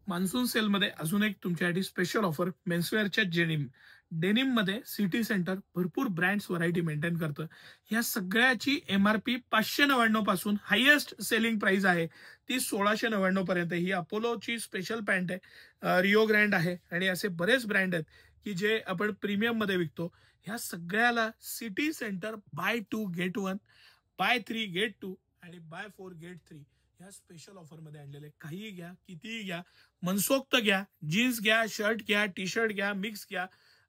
Monsoon सेलमध्ये अजून एक तुमच्यासाठी स्पेशल ऑफर मेन्सवेअरच्या डेनिम मध्ये सिटी सेंटर भरपूर ब्रँड्स व्हरायटी मेंटेन करतं. या सगळ्याची MRP 599 पासून हायेस्ट सेलिंग प्राइस आहे ती 1699 पर्यंत. ही अपोलोची स्पेशल पॅन्ट आहे, रिओ ग्रँड आहे आणि असे बरेच ब्रँड आहेत की जे आपण प्रीमियम मध्ये विकतो. ह्या सगळ्याला city centre buy 2 get 1, buy 3 get 2 आणि बाय 4 गेट 3 ह्या स्पेशल ऑफर मध्ये आणलेले. काहीही घ्या, कितीही घ्या, मनसोक्त घ्या, जीन्स घ्या, शर्ट घ्या, टी शर्ट घ्या, मिक्स घ्या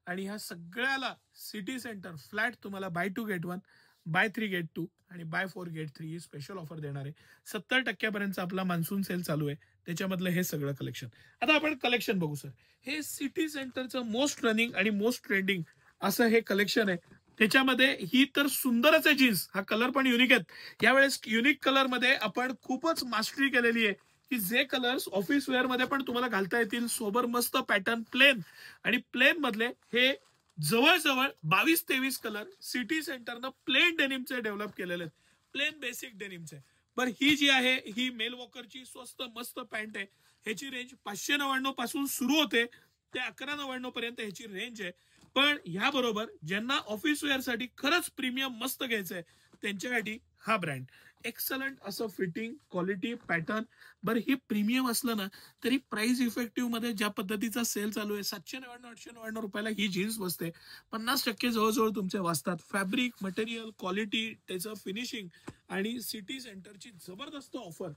आणि ह्या सगळ्याला सिटी सेंटर फ्लॅट तुम्हाला बाय 2 गेट 1, बाय 3 गेट 2 आणि बाय 4 गेट 3 ही स्पेशल ऑफर देणार आहे. 70% आपला मान्सून सेल चालू आहे, त्याच्यामधलं हे सगळं कलेक्शन. आता आपण कलेक्शन बघू सर. हे सिटी सेंटरचं मोस्ट रनिंग आणि मोस्ट ट्रेंडिंग असं हे कलेक्शन आहे. त्याच्यामध्ये ही तर सुंदरच आहे जीन्स. हा कलर पण युनिक आहेत. यावेळेस युनिक कलर मध्ये आपण खूपच मास्टरी केलेली आहे की जे कलर्स ऑफिस वेअर मध्ये पण तुम्हाला घालता येतील. सोबर मस्त पॅटर्न प्लेन आणि प्लेन मधले हे जवळजवळ 22-23 कलर सिटी सेंटरनं प्लेन डेनिमचे डेव्हलप केलेले आहेत. प्लेन बेसिक डेनिमचे. पण ही जी आहे ही मेल वॉकरची स्वस्त मस्त पॅन्ट आहे. ह्याची रेंज 599 पासून सुरू होते ते 1199 पर्यंत ह्याची रेंज आहे. पण ह्याबरोबर ज्यांना ऑफिस वेअर साठी खरंच प्रीमियम मस्त घ्यायचंय त्यांच्यासाठी हा ब्रँड. एक्सलंट असं फिटिंग, क्वालिटी, पॅटर्न. बरं ही प्रीमियम असलं ना तरी प्राइस इफेक्टिव्ह मध्ये ज्या पद्धतीचा सेल चालू आहे 799-899 रुपयाला ही जीन्स बसते. 50% जवळजवळ तुमचे वाचतात. फॅब्रिक, मटेरियल, क्वालिटी, त्याचं फिनिशिंग आणि सिटी सेंटरची जबरदस्त ऑफर.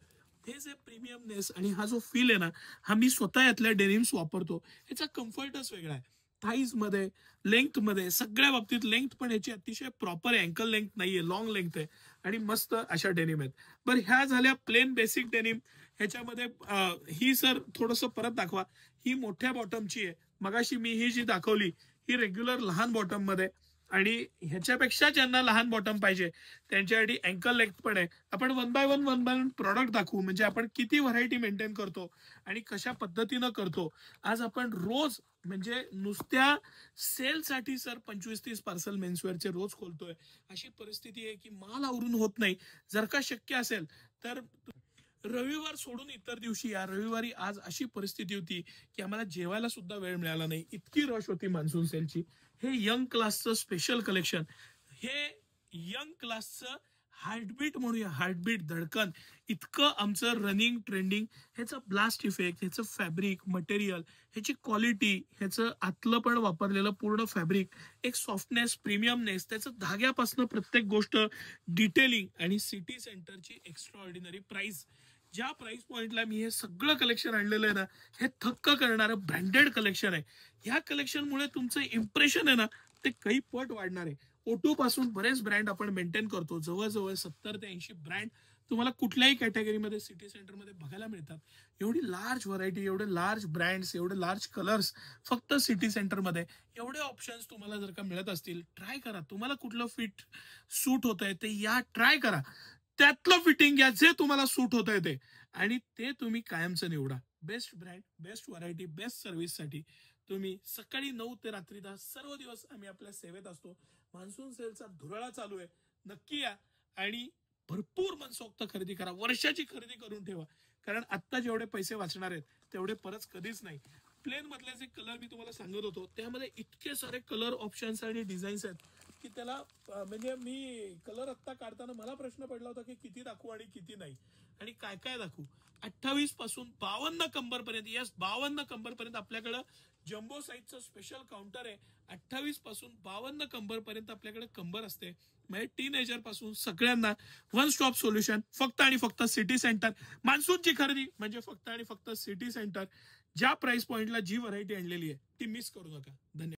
हे जे प्रीमियमनेस आणि हा जो फील आहे ना हा मी स्वतः यातल्या डेनिम्स वापरतो. याचा कम्फर्टच वेगळा आहे. थाईज मध्ये, लेंथ मध्ये, सगळ्या बाबतीत लेंथ पण याची अतिशय प्रॉपर आहे. अँकल लेंथ नाहीये, लॉंग लेंथ आहे आणि मस्त अशा डेनिम आहेत. बरं ह्या झाल्या प्लेन बेसिक डेनिम. ह्याच्यामध्ये ही सर थोडंसं परत दाखवा. ही मोठ्या बॉटमची आहे. मगाशी मी ही जी दाखवली ही रेग्युलर लहान बॉटम मध्ये आणि ह्याच्यापेक्षा ज्यांना लहान बॉटम पाहिजे त्यांच्यासाठी अँकल लेंथ पण आहे. आपण वन बाय वन प्रॉडक्ट दाखवू म्हणजे आपण किती व्हरायटी मेंटेन करतो आणि कशा पद्धतीनं करतो. आज आपण रोज म्हणजे नुसत्या सेलसाठी सर 25-30 पार्सल मेन्सवेअरचे रोज खोलतोय. अशी परिस्थिती आहे की माल आवरून होत नाही. जर का शक्य असेल तर रविवार सोडून इतर दिवशी या. रविवारी आज अशी परिस्थिती होती की आम्हाला जेवायला सुद्धा वेळ मिळाला नाही, इतकी रश होती मान्सून सेलची. हे यंग क्लासचं स्पेशल कलेक्शन. हे यंग क्लासचं हार्टबीट म्हणूया, हार्टबीट, धडकन. इतकं आमचं रनिंग ट्रेंडिंग. ह्याचं ब्लास्ट इफेक्ट, ह्याचं फॅब्रिक, मटेरियल, ह्याची क्वालिटी, ह्याचं आतलं पण वापरलेलं पूर्ण फॅब्रिक, एक सॉफ्टनेस, प्रीमियमनेस, त्याचं धाग्यापासून प्रत्येक गोष्ट, डिटेलिंग आणि सिटी सेंटरची एक्स्ट्रा ऑर्डिनरी प्राइस. ज्या प्राइस पॉइंटला मी हे सगळं कलेक्शन आणलेलं आहे ना हे थक्क करणारं ब्रँडेड कलेक्शन आहे. ह्या कलेक्शनमुळे तुमचं इम्प्रेशन आहे ना ते काही पट वाढणार आहे. O2 पासून बरेच ब्रँड आपण मेंटेन करतो. जवळजवळ 70 ते 80 ब्रँड तुम्हाला कुठल्याही कॅटेगरीमध्ये सिटी सेंटरमध्ये बघायला मिळतात. एवढी लार्ज व्हरायटी, एवढे लार्ज ब्रँड्स, एवढे लार्ज कलर्स फक्त सिटी सेंटरमध्ये. एवढे ऑप्शन्स तुम्हाला जर का मिळत असतील ट्राय करा. तुम्हाला कुठलं फिट सूट होत आहे ते या ट्राय करा. त्यातलं फिटिंग घ्या जे तुम्हाला सूट होत आहे ते आणि ते तुम्ही कायमचं निवडा. Best brand, best variety, best सर्व्हिससाठी तुम्ही सकाळी 9 ते रात्री 10 सर्व दिवस आम्ही आपल्या सेवेत असतो. मान्सून सेलचा धुराळा चालू आहे. नक्की या आणि भरपूर मनसोक्त खरेदी करा. वर्षाची खरेदी करून ठेवा. कारण आत्ता जेवढे पैसे वाचणार आहेत तेवढे परत कधीच नाही. प्लेन मधले जे कलर मी तुम्हाला सांगत होतो त्यामध्ये इतके सारे कलर ऑप्शन्स आणि डिझाईन्स आहेत की त्याला म्हणजे मी कलर आत्ता काढताना मला प्रश्न पडला होता की किती दाखवू आणि किती नाही आणि काय काय दाखवू. 28 पासून 52 कंबर पर्यंत, यस 52 कंबर पर्यंत आपल्याकडं जम्बो साईजचं स्पेशल काउंटर आहे. 28 पासून 52 कंबर पर्यंत आपल्याकडे कंबर असते. म्हणजे टीनेजर पासून सगळ्यांना वन स्टॉप सोल्युशन फक्त आणि फक्त सिटी सेंटर. मान्सूनची खरेदी म्हणजे फक्त आणि फक्त सिटी सेंटर. ज्या प्राइस पॉइंटला जी व्हरायटी आणलेली आहे ती मिस करू नका. धन्यवाद.